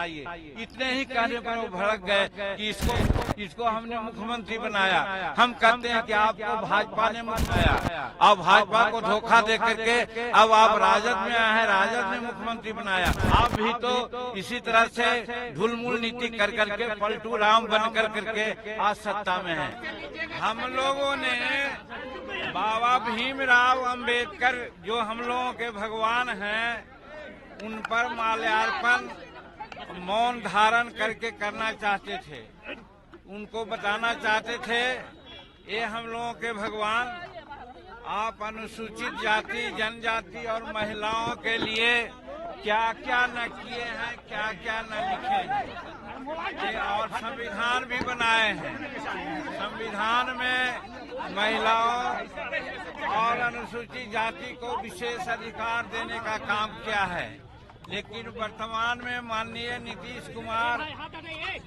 इतने ही कहने पर वो भड़क गए कि इसको हमने मुख्यमंत्री बनाया। हम कहते हैं कि आपको भाजपा ने बनाया, अब भाजपा को धोखा दे करके अब आप राजद में आए हैं, राजद ने मुख्यमंत्री बनाया। आप भी तो इसी तरह से ढुलमुल नीति कर करके पलटू राम बन कर करके आज सत्ता में है। हम लोगों ने बाबा भीमराव अंबेडकर जो हम लोगों के भगवान हैं, उन पर माल्यार्पण मौन धारण करके करना चाहते थे। उनको बताना चाहते थे, ये हम लोगों के भगवान, आप अनुसूचित जाति, जनजाति और महिलाओं के लिए क्या क्या न किए हैं, क्या क्या न लिखे हैं, और संविधान भी बनाए हैं। संविधान में महिलाओं और अनुसूचित जाति को विशेष अधिकार देने का काम किया है। लेकिन वर्तमान में माननीय नीतीश कुमार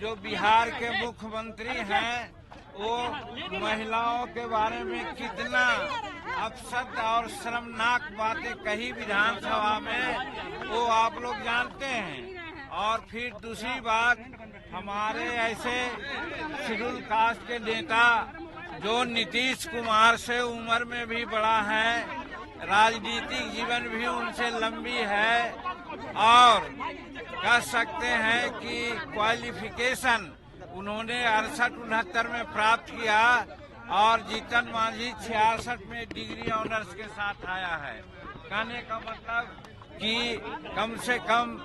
जो बिहार के मुख्यमंत्री हैं, वो महिलाओं के बारे में कितना अपशब्द और शर्मनाक बातें कही विधानसभा में, वो आप लोग जानते हैं। और फिर दूसरी बात, हमारे ऐसे शेड्यूल कास्ट के नेता जो नीतीश कुमार से उम्र में भी बड़ा है, राजनीतिक जीवन भी उनसे लंबी है, और कह सकते हैं कि क्वालिफिकेशन उन्होंने 68-69 में प्राप्त किया, और जीतन मांझी 66 में डिग्री ऑनर्स के साथ आया है। कहने का मतलब कि कम से कम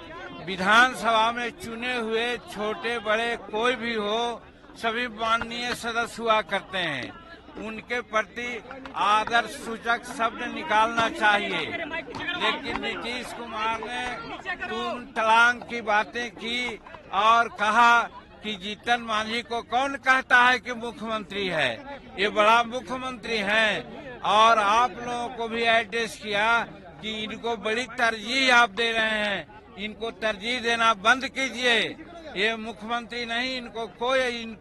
विधानसभा में चुने हुए छोटे बड़े कोई भी हो, सभी माननीय सदस्य हुआ करते हैं। उनके प्रति आदर सूचक शब्द निकालना चाहिए। लेकिन नीतीश कुमार ने तूम तलांग की बातें की और कहा कि जीतन मांझी को कौन कहता है कि मुख्यमंत्री है, ये बड़ा मुख्यमंत्री है। और आप लोगों को भी एड्रेस किया कि इनको बड़ी तरजीह आप दे रहे हैं, इनको तरजीह देना बंद कीजिए, ये मुख्यमंत्री नहीं,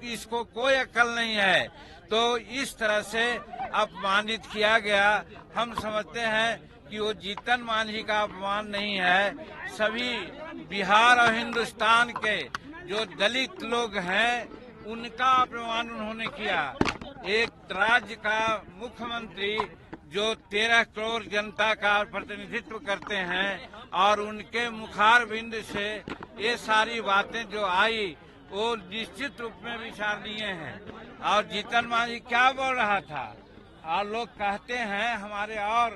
इसको कोई अक्ल नहीं है। तो इस तरह से अपमानित किया गया। हम समझते हैं कि वो जीतन मांझी का अपमान नहीं है, सभी बिहार और हिंदुस्तान के जो दलित लोग हैं, उनका अपमान उन्होंने किया। एक राज्य का मुख्यमंत्री जो 13 करोड़ जनता का प्रतिनिधित्व करते हैं, और उनके मुखारबिंद से ये सारी बातें जो आई, वो निश्चित रूप में विचारणीय हैं। और जीतन मांझी क्या बोल रहा था, और लोग कहते हैं, हमारे और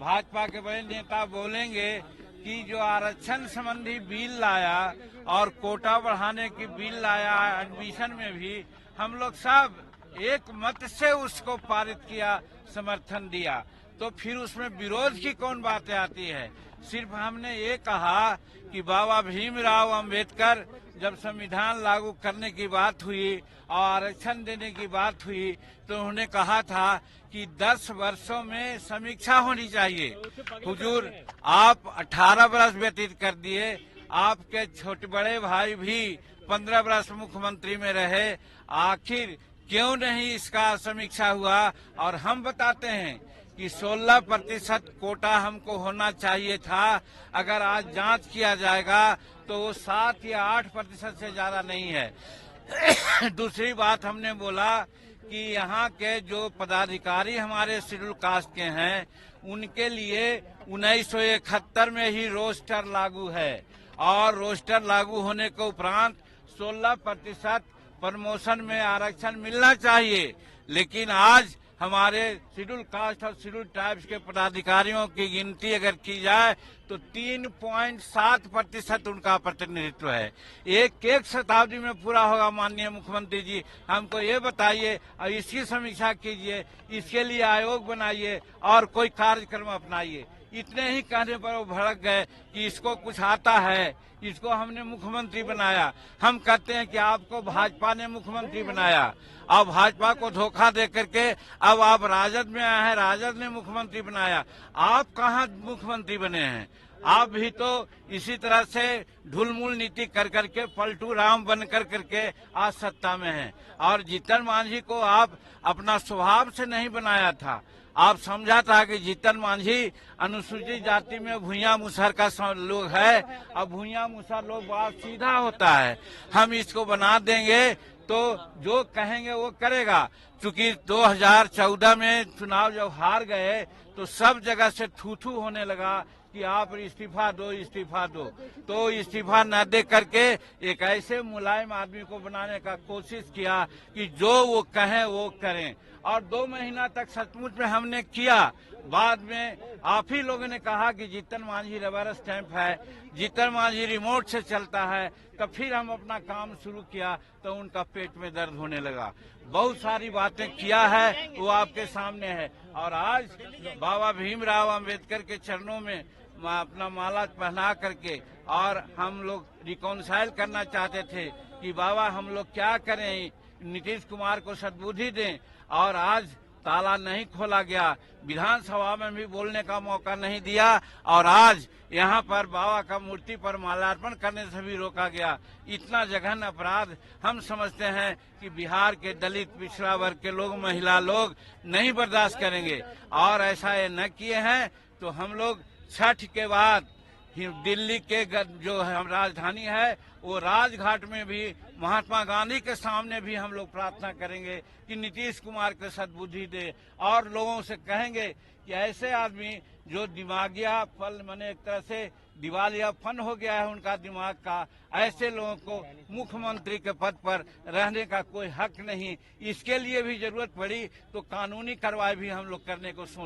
भाजपा के बड़े नेता बोलेंगे कि जो आरक्षण संबंधी बिल लाया और कोटा बढ़ाने की बिल लाया, एडमिशन में भी हम लोग सब एक मत से उसको पारित किया, समर्थन दिया। तो फिर उसमें विरोध की कौन बातें आती है। सिर्फ हमने ये कहा कि बाबा भीमराव अंबेडकर जब संविधान लागू करने की बात हुई और आरक्षण देने की बात हुई, तो उन्होंने कहा था कि 10 वर्षों में समीक्षा होनी चाहिए। हुजूर, आप 18 वर्ष व्यतीत कर दिए, आपके छोटे बड़े भाई भी 15 वर्ष मुख्यमंत्री में रहे, आखिर क्यों नहीं इसका समीक्षा हुआ। और हम बताते हैं कि 16% कोटा हमको होना चाहिए था। अगर आज जांच किया जाएगा तो वो 7 या 8% से ज्यादा नहीं है। दूसरी बात हमने बोला कि यहाँ के जो पदाधिकारी हमारे शेड्यूल कास्ट के हैं, उनके लिए 1971 में ही रोस्टर लागू है, और रोस्टर लागू होने के उपरांत 16% प्रमोशन में आरक्षण मिलना चाहिए। लेकिन आज हमारे शेड्यूल कास्ट और शेड्यूल ट्राइब्स के पदाधिकारियों की गिनती अगर की जाए तो 3.7% उनका प्रतिनिधित्व है। एक शताब्दी में पूरा होगा। माननीय मुख्यमंत्री जी, हमको ये बताइए और इसकी समीक्षा कीजिए, इसके लिए आयोग बनाइए और कोई कार्यक्रम अपनाइए। इतने ही कहने पर वो भड़क गए कि इसको कुछ आता है, इसको हमने मुख्यमंत्री बनाया। हम कहते हैं कि आपको भाजपा ने मुख्यमंत्री बनाया, और भाजपा को धोखा दे करके अब आप राजद में आए हैं, राजद ने मुख्यमंत्री बनाया। आप कहाँ मुख्यमंत्री बने हैं? आप भी तो इसी तरह से ढुलमुल नीति कर करके पलटू राम बन कर करके आज सत्ता में हैं। और जीतन मांझी को आप अपना स्वभाव से नहीं बनाया था, आप समझा था कि जीतन मांझी अनुसूचित जाति में भूया मुसहर का लोग है। अब भूया मुसहर लोग बात सीधा होता है, हम इसको बना देंगे तो जो कहेंगे वो करेगा। क्योंकि 2014 में चुनाव जब हार गए तो सब जगह से थू थू होने लगा कि आप इस्तीफा दो। तो इस्तीफा न दे करके एक ऐसे मुलायम आदमी को बनाने का कोशिश किया कि जो वो कहें वो करें, और 2 महीना तक सचमुच में हमने किया। बाद में आप ही लोगों ने कहा कि जीतन मांझी रबर स्टैंप है, जीतन मांझी रिमोट से चलता है। तो फिर हम अपना काम शुरू किया तो उनका पेट में दर्द होने लगा। बहुत सारी बातें किया है, वो आपके सामने है। और आज बाबा भीमराव अंबेडकर के चरणों में अपना माला पहना करके और हम लोग रिकॉन्साइल करना चाहते थे कि बाबा हम लोग क्या करें, नीतीश कुमार को सद्बुद्धि दें। और आज ताला नहीं खोला गया, विधानसभा में भी बोलने का मौका नहीं दिया, और आज यहाँ पर बाबा का मूर्ति पर माल्यार्पण करने से भी रोका गया। इतना जघन्य अपराध हम समझते हैं कि बिहार के दलित पिछड़ा वर्ग के लोग, महिला लोग नहीं बर्दाश्त करेंगे। और ऐसा ये न किए हैं तो हम लोग छठ के बाद दिल्ली के जो हम राजधानी है वो राजघाट में भी महात्मा गांधी के सामने भी हम लोग प्रार्थना करेंगे कि नीतीश कुमार को सद्बुद्धि दे, और लोगों से कहेंगे कि ऐसे आदमी जो दिमागिया फल माने एक तरह से दिवालियापन हो गया है उनका दिमाग का, ऐसे लोगों को मुख्यमंत्री के पद पर रहने का कोई हक नहीं। इसके लिए भी जरूरत पड़ी तो कानूनी कार्रवाई भी हम लोग करने को सोच